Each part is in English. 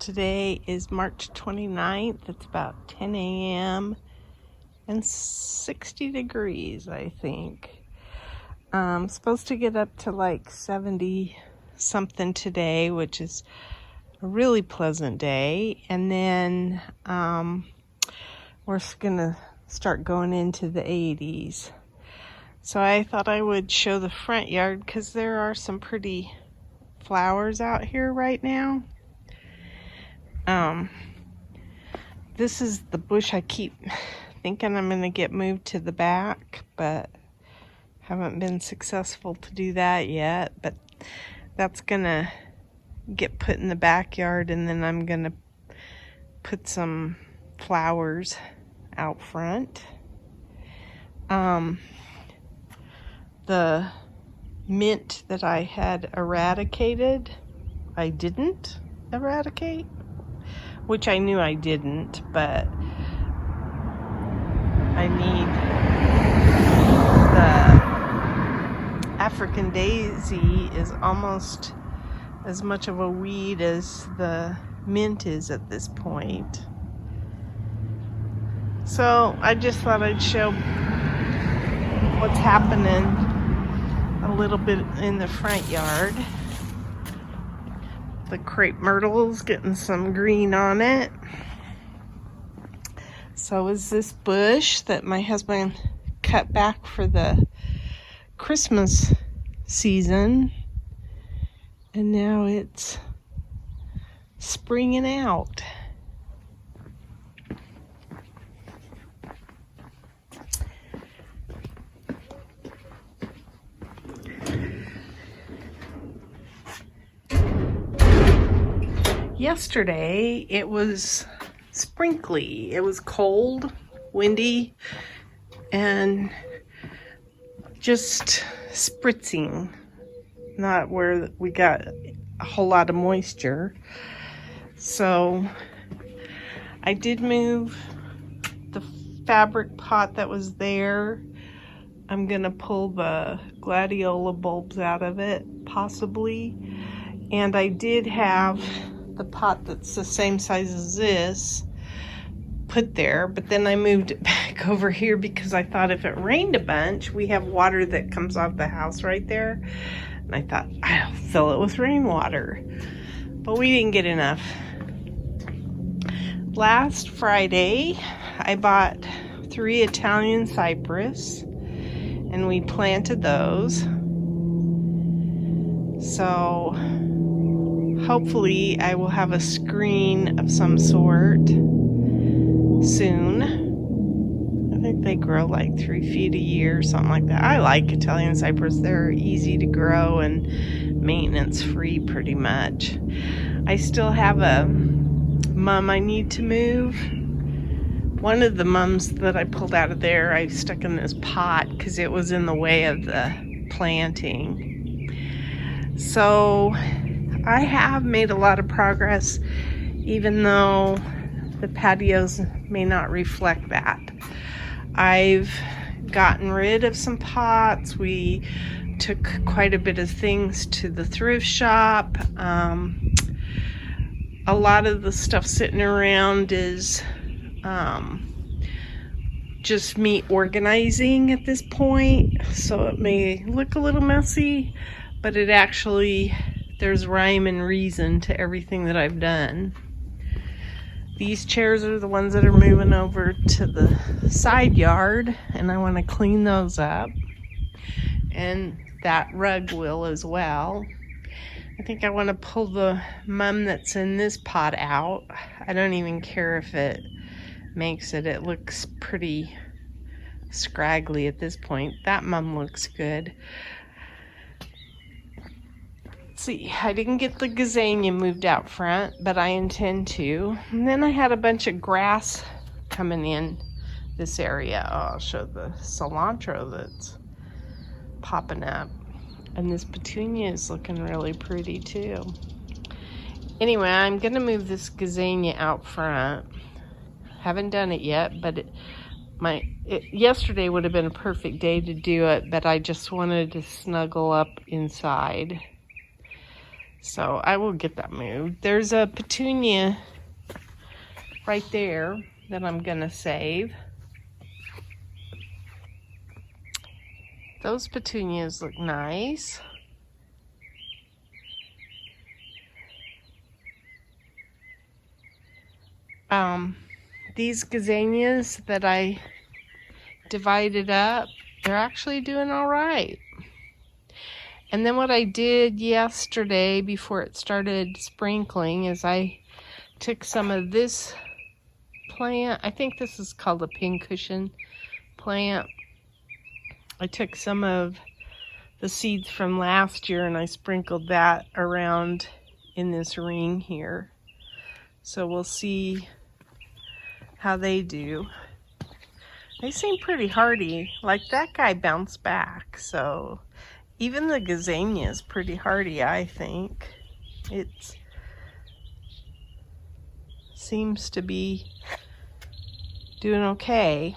Today is March 29th. It's about 10 a.m. and 60 degrees, I think. I'm supposed to get up to like 70 something today, which is a really pleasant day. And then we're gonna start going into the 80s. So I thought I would show the front yard because there are some pretty flowers out here right now. This is the bush I keep thinking I'm going to get moved to the back, but haven't been successful to do that yet. But that's going to get put in the backyard, and then I'm going to put some flowers out front. The mint that I had eradicated, I didn't eradicate, which I knew I didn't, but I need the African daisy is almost as much of a weed as the mint is at this point. So I just thought I'd show what's happening a little bit in the front yard. The crepe myrtle's getting some green on it. So is this bush that my husband cut back for the Christmas season. And now it's springing out. Yesterday, it was sprinkly. It was cold, windy, and just spritzing. Not where we got a whole lot of moisture. So I did move the fabric pot that was there. I'm gonna pull the Gladiolus bulbs out of it, possibly. And I did have the pot that's the same size as this put there, but then I moved it back over here because I thought if it rained a bunch, we have water that comes off the house right there, and I thought I'll fill it with rainwater, but we didn't get enough. Last Friday I bought 3 Italian cypress and we planted those, so hopefully I will have a screen of some sort soon. I think they grow like 3 feet a year or something like that. I like Italian cypress. They're easy to grow and maintenance free pretty much. I still have a mum I need to move. One of the mums that I pulled out of there, I stuck in this pot because it was in the way of the planting. So I have made a lot of progress, even though the patios may not reflect that. I've gotten rid of some pots. We took quite a bit of things to the thrift shop. A lot of the stuff sitting around is just me organizing at this point, so it may look a little messy, but it actually, there's rhyme and reason to everything that I've done. These chairs are the ones that are moving over to the side yard, and I want to clean those up. And that rug will as well. I think I want to pull the mum that's in this pot out. I don't even care if it makes it. It looks pretty scraggly at this point. That mum looks good. See, I didn't get the gazania moved out front, but I intend to. And then I had a bunch of grass coming in this area. Oh, I'll show the cilantro that's popping up. And this petunia is looking really pretty too. Anyway, I'm gonna move this gazania out front. Haven't done it yet, but yesterday would have been a perfect day to do it, but I just wanted to snuggle up inside. So I will get that moved. There's a petunia right there that I'm gonna save. Those petunias look nice. These gazanias that I divided up, they're actually doing all right. And then what I did yesterday before it started sprinkling is I took some of this plant. I think this is called a pincushion plant. I took some of the seeds from last year and I sprinkled that around in this ring here. So we'll see how they do. They seem pretty hardy. Like that guy bounced back. So even the gazania is pretty hardy, I think. It seems to be doing okay.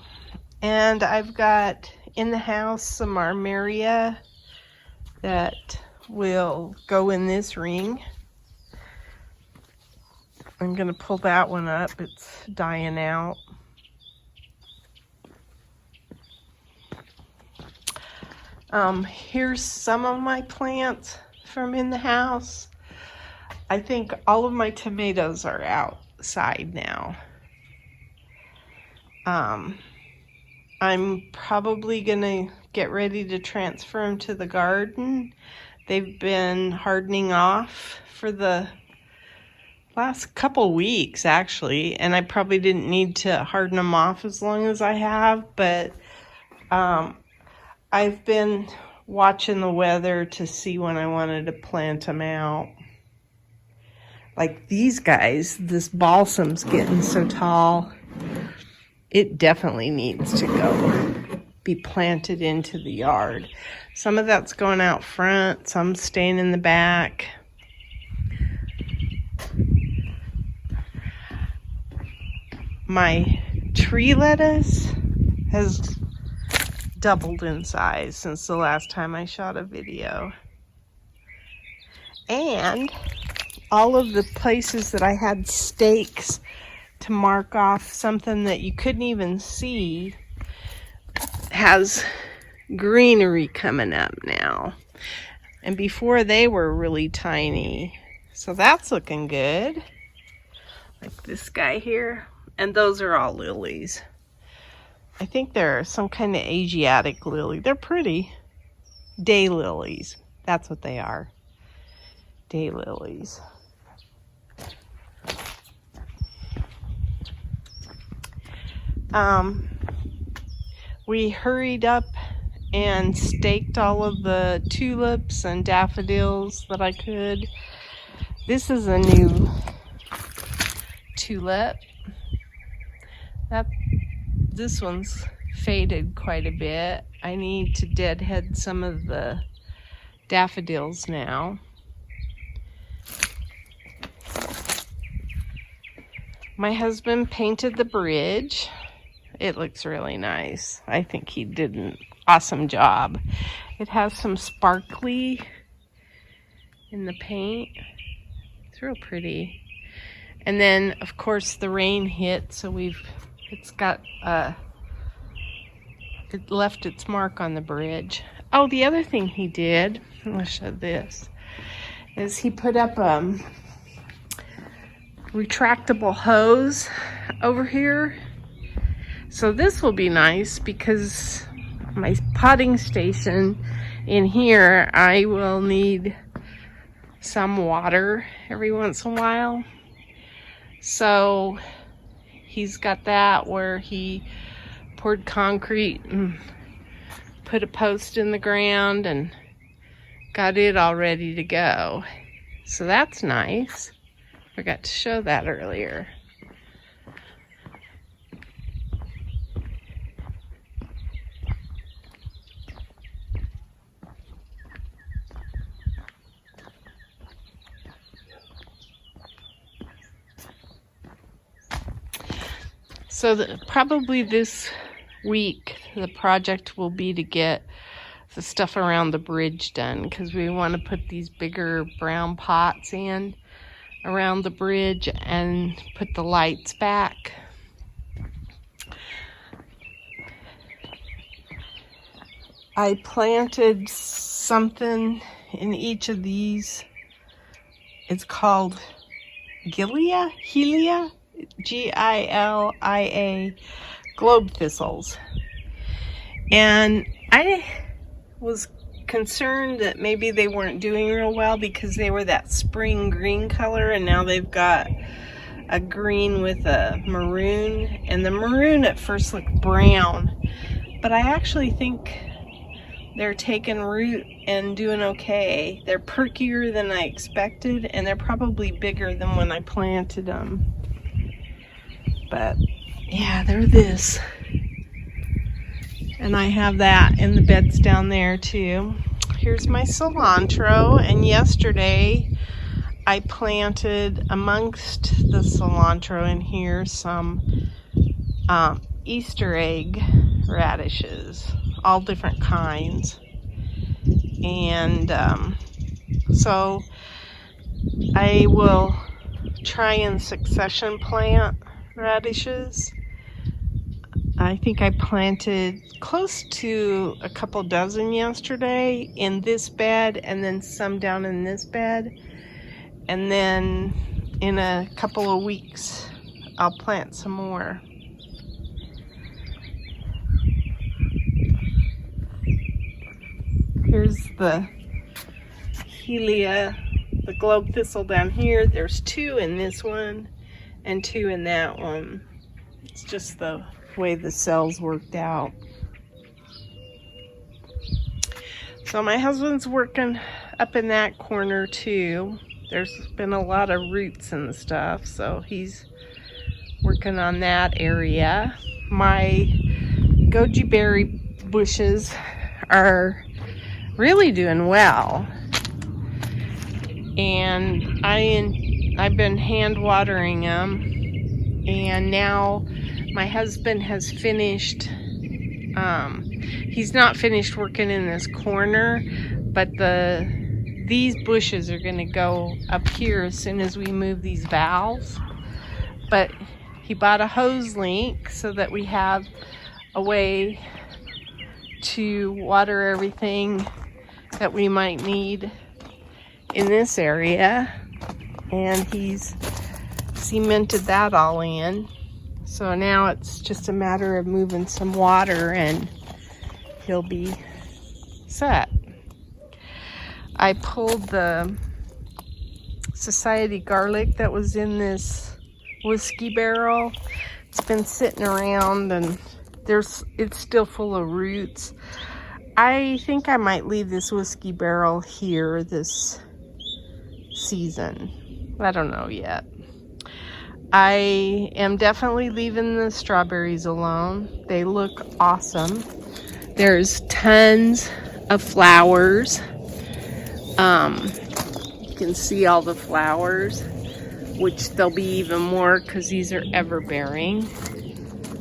And I've got in the house some armeria that will go in this ring. I'm gonna pull that one up. It's dying out. Here's some of my plants from in the house. I think all of my tomatoes are outside now. I'm probably gonna get ready to transfer them to the garden. They've been hardening off for the last couple weeks actually, and I probably didn't need to harden them off as long as I have, but I've been watching the weather to see when I wanted to plant them out. Like these guys, this balsam's getting so tall, it definitely needs to go be planted into the yard. Some of that's going out front, some staying in the back. My tree lettuce has doubled in size since the last time I shot a video. And all of the places that I had stakes to mark off something that you couldn't even see has greenery coming up now. And before they were really tiny. So that's looking good. Like this guy here. And those are all lilies. I think they're some kind of Asiatic lily. They're pretty. Day lilies. That's what they are. Day lilies. We hurried up and staked all of the tulips and daffodils that I could. This is a new tulip. This one's faded quite a bit. I need to deadhead some of the daffodils now. My husband painted the bridge. It looks really nice. I think he did an awesome job. It has some sparkly in the paint. It's real pretty. And then, of course, the rain hit, so it's got, it left its mark on the bridge. Oh, the other thing he did, I'll show this, is he put up a retractable hose over here. So this will be nice because my potting station in here, I will need some water every once in a while. So he's got that where he poured concrete and put a post in the ground and got it all ready to go. So that's nice. Forgot to show that earlier. So probably this week the project will be to get the stuff around the bridge done, because we want to put these bigger brown pots in around the bridge and put the lights back. I planted something in each of these. It's called Gilia, Gilia, globe thistles. And I was concerned that maybe they weren't doing real well because they were that spring green color, and now they've got a green with a maroon. And the maroon at first looked brown, but I actually think they're taking root and doing okay. They're perkier than I expected, and they're probably bigger than when I planted them. But yeah, they're this. And I have that in the beds down there too. Here's my cilantro, and yesterday I planted amongst the cilantro in here some Easter egg radishes, all different kinds. And so I will try and succession plant radishes. I think I planted close to a couple dozen yesterday in this bed, and then some down in this bed. And then in a couple of weeks, I'll plant some more. Here's the Gilia, the globe thistle down here. There's 2 in this one and 2 in that one. It's just the way the cells worked out. So my husband's working up in that corner too. There's been a lot of roots and stuff, so he's working on that area. My goji berry bushes are really doing well, and I've been hand watering them, and now my husband has finished, he's not finished working in this corner, but these bushes are going to go up here as soon as we move these valves. But he bought a hose link so that we have a way to water everything that we might need in this area, and he's cemented that all in. So now it's just a matter of moving some water and he'll be set. I pulled the society garlic that was in this whiskey barrel. It's been sitting around, and it's still full of roots. I think I might leave this whiskey barrel here this season. I don't know yet. I am definitely leaving the strawberries alone. They look awesome. There's tons of flowers. You can see all the flowers, which there'll be even more because these are ever-bearing.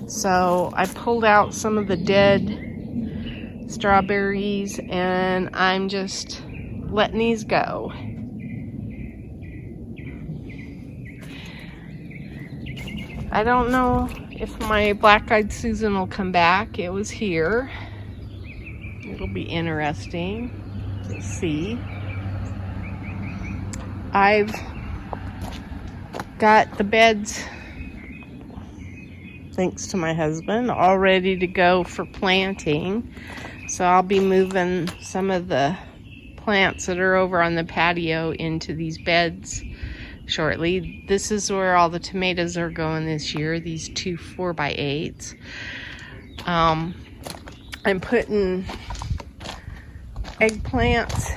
So I pulled out some of the dead strawberries, and I'm just letting these go. I don't know if my black-eyed Susan will come back. It was here. It'll be interesting to see. I've got the beds, thanks to my husband, all ready to go for planting. So I'll be moving some of the plants that are over on the patio into these beds shortly. This is where all the tomatoes are going this year, these 2 4x8s. I'm putting eggplants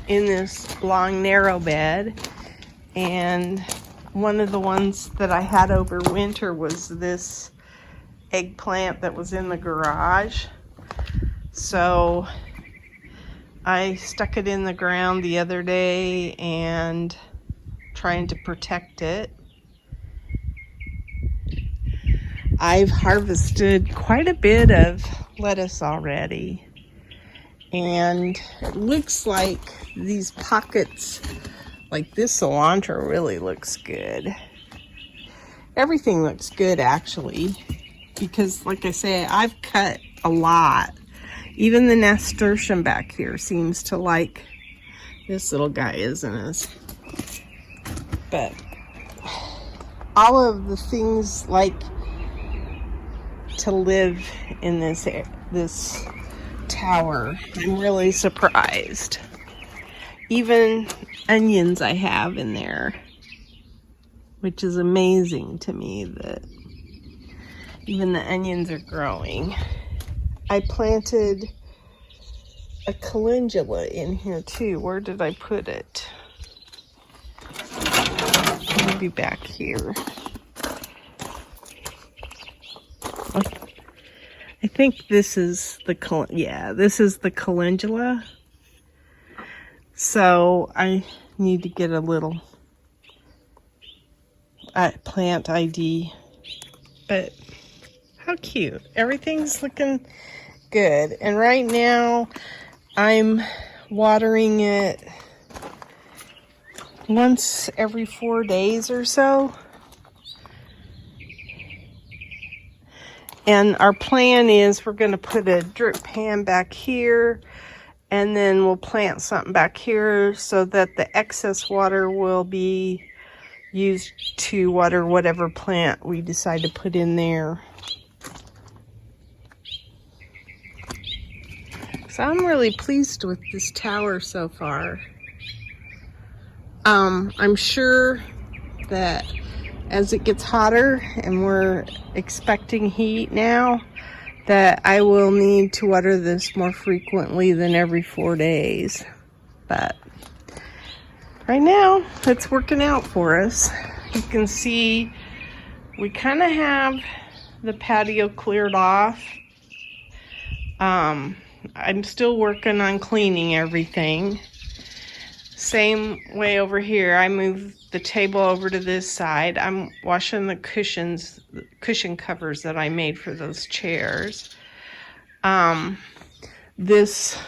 in this long narrow bed, and one of the ones that I had over winter was this eggplant that was in the garage. So I stuck it in the ground the other day and trying to protect it. I've harvested quite a bit of lettuce already, And it looks like these pockets, like this cilantro really looks good. Everything looks good actually, because like I say, I've cut a lot. Even the nasturtium back here seems to like this little guy, isn't it? But all of the things like to live in this tower. I'm really surprised. Even onions I have in there, which is amazing to me that even the onions are growing. I planted a calendula in here too. Where did I put it? Maybe back here. I think this is this is the calendula. So I need to get a little plant ID. But how cute. Everything's looking good. And right now I'm watering it once every 4 days or so. And our plan is we're going to put a drip pan back here, and then we'll plant something back here so that the excess water will be used to water whatever plant we decide to put in there. So I'm really pleased with this tower so far. I'm sure that as it gets hotter, and we're expecting heat now, that I will need to water this more frequently than every 4 days. But right now, it's working out for us. You can see we kind of have the patio cleared off. I'm still working on cleaning everything. Same way over here. I moved the table over to this side. I'm washing the cushion covers that I made for those chairs. This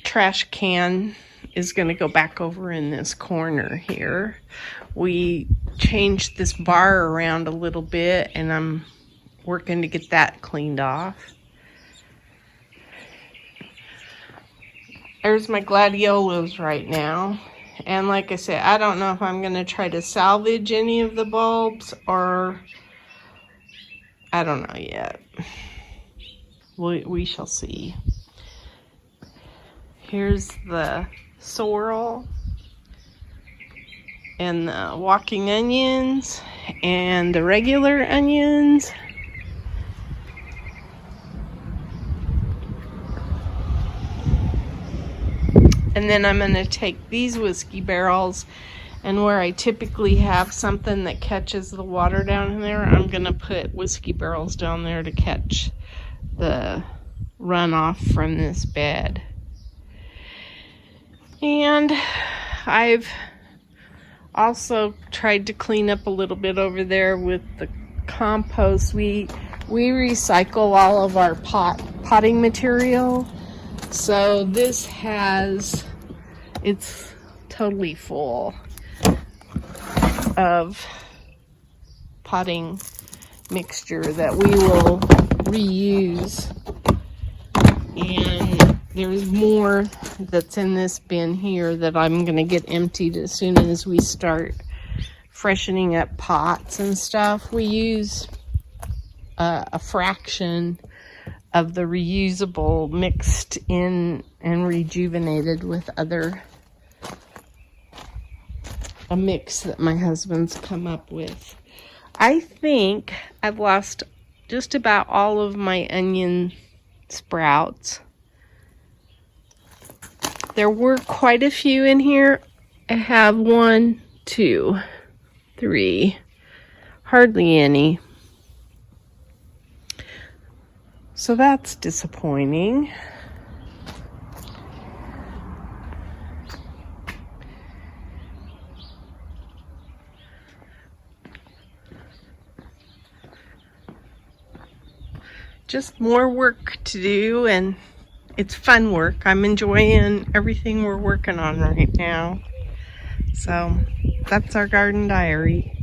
trash can is going to go back over in this corner here. We changed this bar around a little bit, and I'm working to get that cleaned off. There's my gladiolus right now. And like I said, I don't know if I'm going to try to salvage any of the bulbs, or I don't know yet. We shall see. Here's the sorrel and the walking onions and the regular onions. And then I'm going to take these whiskey barrels, and where I typically have something that catches the water down in there, I'm going to put whiskey barrels down there to catch the runoff from this bed. And I've also tried to clean up a little bit over there with the compost. We recycle all of our potting material. So this it's totally full of potting mixture that we will reuse. And there's more that's in this bin here that I'm going to get emptied as soon as we start freshening up pots and stuff. We use a fraction of the reusable mixed in and rejuvenated with a mix that my husband's come up with. I think I've lost just about all of my onion sprouts. There were quite a few in here. I have 1, 2, 3, hardly any. So that's disappointing. just more work to do, and it's fun work. I'm enjoying everything we're working on right now. So that's our garden diary.